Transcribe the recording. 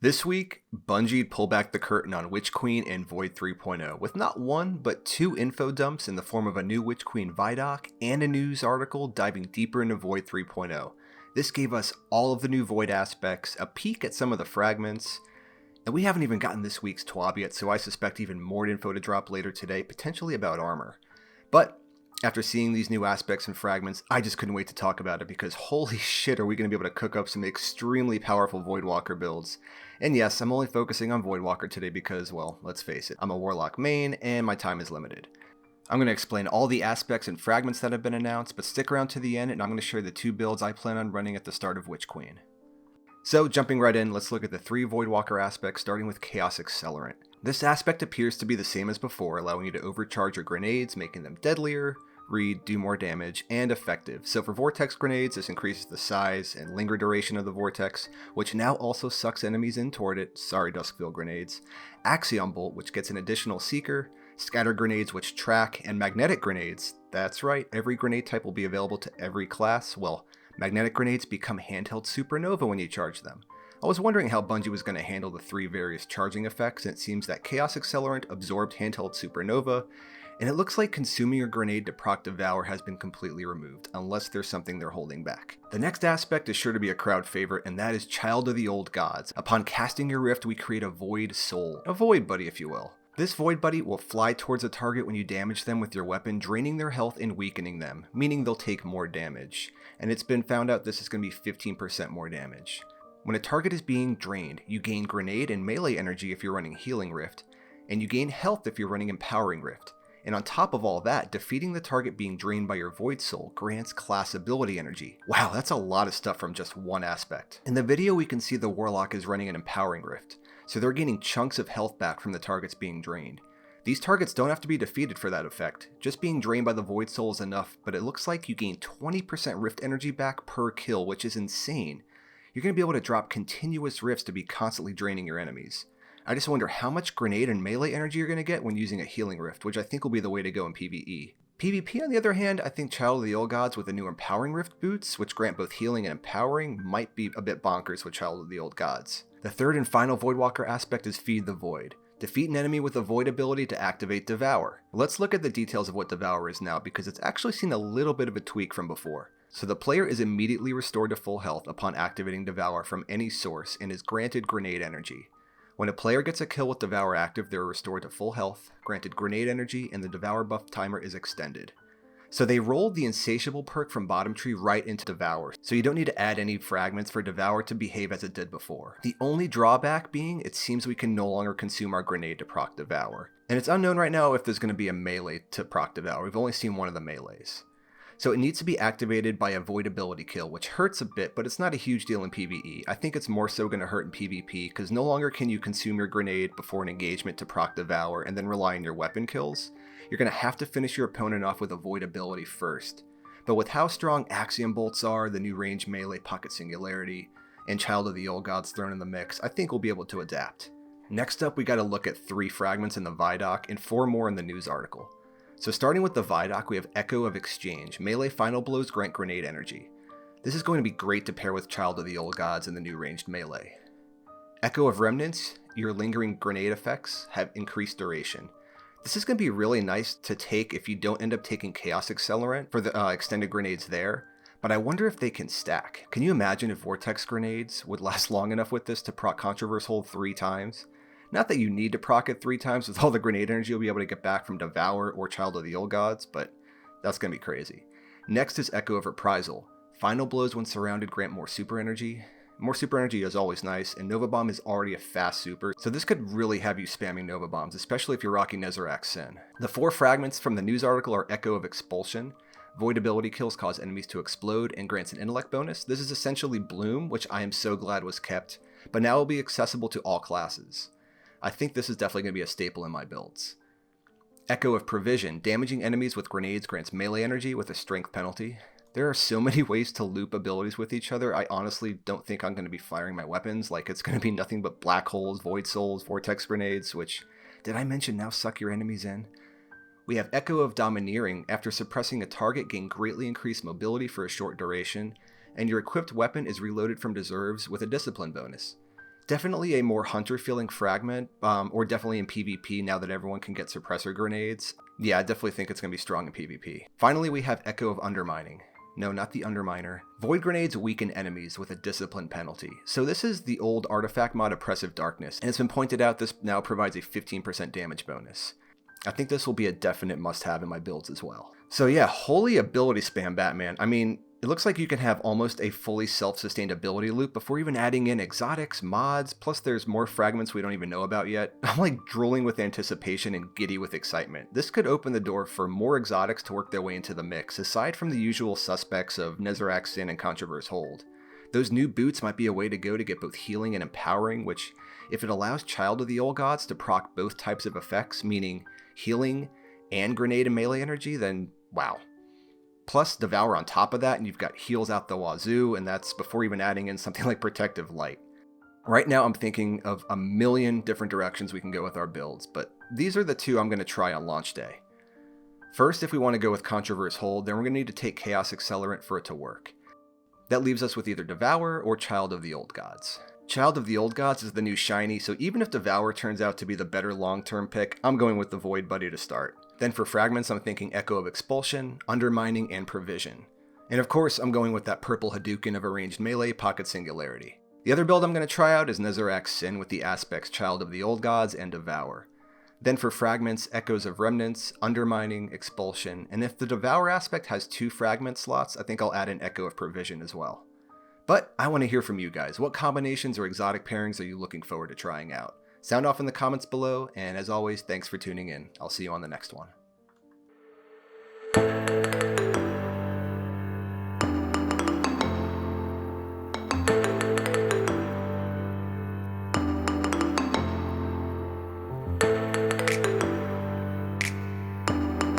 This week, Bungie pulled back the curtain on Witch Queen and Void 3.0 with not one, but two info dumps in the form of a new Witch Queen vidoc and a news article diving deeper into Void 3.0. This gave us all of the new Void aspects, a peek at some of the fragments, and we haven't even gotten this week's TWAB yet, so I suspect even more info to drop later today, potentially about armor. But after seeing these new aspects and fragments, I just couldn't wait to talk about it because holy shit are we going to be able to cook up some extremely powerful voidwalker builds. And yes, I'm only focusing on voidwalker today because, well, let's face it, I'm a Warlock main and my time is limited. I'm going to explain all the aspects and fragments that have been announced, but stick around to the end and I'm going to share the two builds I plan on running at the start of Witch Queen. So jumping right in, let's look at the three voidwalker aspects starting with Chaos Accelerant. This aspect appears to be the same as before, allowing you to overcharge your grenades, making them deadlier, read, do more damage, and effective. So for vortex grenades, this increases the size and linger duration of the vortex, which now also sucks enemies in toward it. Sorry, Duskfield grenades. Axion bolt, which gets an additional seeker. Scatter grenades, which track, and magnetic grenades. That's right, every grenade type will be available to every class. Well, magnetic grenades become handheld supernova when you charge them. I was wondering how Bungie was going to handle the three various charging effects, and it seems that Chaos Accelerant absorbed handheld supernova, and it looks like consuming your grenade to proc Devour has been completely removed, unless there's something they're holding back. The next aspect is sure to be a crowd favorite, and that is Child of the Old Gods. Upon casting your rift, we create a Void Soul, a Void Buddy if you will. This Void Buddy will fly towards a target when you damage them with your weapon, draining their health and weakening them, meaning they'll take more damage. And it's been found out this is going to be 15% more damage. When a target is being drained, you gain grenade and melee energy if you're running Healing Rift, and you gain health if you're running Empowering Rift. And on top of all that, defeating the target being drained by your Void Soul grants class ability energy. Wow, that's a lot of stuff from just one aspect. In the video we can see the Warlock is running an Empowering Rift, so they're gaining chunks of health back from the targets being drained. These targets don't have to be defeated for that effect, just being drained by the Void Soul is enough, but it looks like you gain 20% Rift energy back per kill, which is insane. You're going to be able to drop continuous rifts to be constantly draining your enemies. I just wonder how much grenade and melee energy you're going to get when using a Healing Rift, which I think will be the way to go in PvE. PvP on the other hand, I think Child of the Old Gods with the new Empowering Rift boots, which grant both healing and empowering, might be a bit bonkers with Child of the Old Gods. The third and final Voidwalker aspect is Feed the Void. Defeat an enemy with a Void ability to activate Devour. Let's look at the details of what Devour is now because it's actually seen a little bit of a tweak from before. So the player is immediately restored to full health upon activating Devour from any source and is granted grenade energy. When a player gets a kill with Devour active, they're restored to full health, granted grenade energy, and the Devour buff timer is extended. So they rolled the Insatiable perk from Bottom Tree right into Devour, so you don't need to add any fragments for Devour to behave as it did before. The only drawback being, it seems we can no longer consume our grenade to proc Devour. And it's unknown right now if there's going to be a melee to proc Devour, we've only seen one of the melees. So it needs to be activated by a Void ability kill, which hurts a bit, but it's not a huge deal in PvE. I think it's more so going to hurt in PvP, because no longer can you consume your grenade before an engagement to proc Devour and then rely on your weapon kills. You're going to have to finish your opponent off with a Void ability first. But with how strong Axion bolts are, the new range melee pocket singularity, and Child of the Old Gods thrown in the mix, I think we'll be able to adapt. Next up, we got to look at 3 fragments in the vidoc and 4 more in the news article. So starting with the vidoc, we have Echo of Exchange. Melee final blows grant grenade energy. This is going to be great to pair with Child of the Old Gods and the new ranged melee. Echo of Remnants, your lingering grenade effects have increased duration. This is going to be really nice to take if you don't end up taking Chaos Accelerant for the extended grenades there, but I wonder if they can stack. Can you imagine if Vortex grenades would last long enough with this to proc Controverse Hold 3 times? Not that you need to proc it 3 times with all the grenade energy you'll be able to get back from Devour or Child of the Old Gods, but that's going to be crazy. Next is Echo of Reprisal. Final blows when surrounded grant more super energy. More super energy is always nice, and Nova Bomb is already a fast super, so this could really have you spamming Nova Bombs, especially if you're rocking Nezarec Sin. The 4 fragments from the news article are Echo of Expulsion. Void ability kills cause enemies to explode and grants an intellect bonus. This is essentially Bloom, which I am so glad was kept, but now will be accessible to all classes. I think this is definitely going to be a staple in my builds. Echo of Provision. Damaging enemies with grenades grants melee energy with a strength penalty. There are so many ways to loop abilities with each other, I honestly don't think I'm going to be firing my weapons. Like, it's going to be nothing but Black Holes, Void Souls, Vortex Grenades, which, did I mention now suck your enemies in? We have Echo of Domineering. After suppressing a target, gain greatly increased mobility for a short duration, and your equipped weapon is reloaded from deserves with a discipline bonus. Definitely a more hunter-feeling fragment, or definitely in PvP now that everyone can get suppressor grenades. Yeah, I definitely think it's going to be strong in PvP. Finally, we have Echo of Undermining. No, not the Underminer. Void grenades weaken enemies with a discipline penalty. So this is the old artifact mod Oppressive Darkness, and it's been pointed out this now provides a 15% damage bonus. I think this will be a definite must-have in my builds as well. So yeah, holy ability spam Batman. I mean, it looks like you can have almost a fully self-sustained ability loop before even adding in exotics, mods, plus there's more fragments we don't even know about yet. I'm like drooling with anticipation and giddy with excitement. This could open the door for more exotics to work their way into the mix, aside from the usual suspects of Nezarec Sin and Controverse Hold. Those new boots might be a way to go to get both healing and empowering, which, if it allows Child of the Old Gods to proc both types of effects, meaning healing and grenade and melee energy, then wow. Plus Devour on top of that, and you've got heals out the wazoo, and that's before even adding in something like Protective Light. Right now I'm thinking of a million different directions we can go with our builds, but these are the two I'm going to try on launch day. First, if we want to go with Controverse Hold, then we're going to need to take Chaos Accelerant for it to work. That leaves us with either Devour or Child of the Old Gods. Child of the Old Gods is the new shiny, so even if Devour turns out to be the better long-term pick, I'm going with the Void Buddy to start. Then for Fragments, I'm thinking Echo of Expulsion, Undermining, and Provision. And of course, I'm going with that purple Hadouken of Arranged Melee, Pocket Singularity. The other build I'm going to try out is Nezarec Sin with the aspects Child of the Old Gods and Devour. Then for Fragments, Echoes of Remnants, Undermining, Expulsion, and if the Devour aspect has 2 Fragment slots, I think I'll add an Echo of Provision as well. But I want to hear from you guys. What combinations or exotic pairings are you looking forward to trying out? Sound off in the comments below, and as always, thanks for tuning in. I'll see you on the next one.